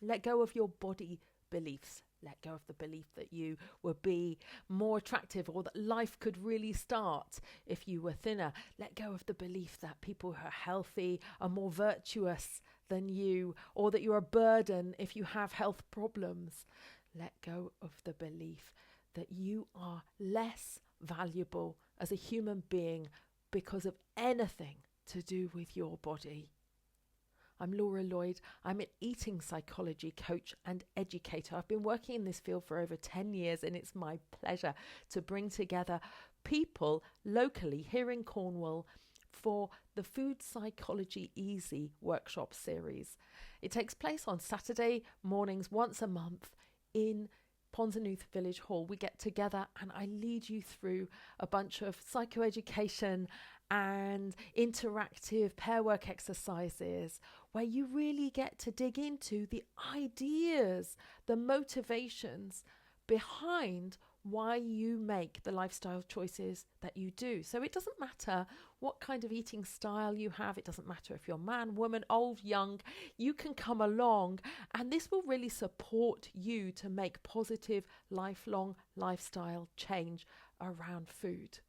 Let go of your body beliefs. Let go of the belief that you would be more attractive or that life could really start if you were thinner. Let go of the belief that people who are healthy are more virtuous than you, or that you're a burden if you have health problems. Let go of the belief that you are less valuable as a human being because of anything to do with your body. I'm Laura Lloyd. I'm an eating psychology coach and educator. I've been working in this field for over 10 years, and it's my pleasure to bring together people locally here in Cornwall for the Food Psychology Easy workshop series. It takes place on Saturday mornings once a month in Ponsanooth Village Hall. We get together and I lead you through a bunch of psychoeducation and interactive pair work exercises where you really get to dig into the ideas, the motivations behind why you make the lifestyle choices that you do. So it doesn't matter what kind of eating style you have. It doesn't matter if you're man, woman, old, young. You can come along, and this will really support you to make positive, lifelong lifestyle change around food.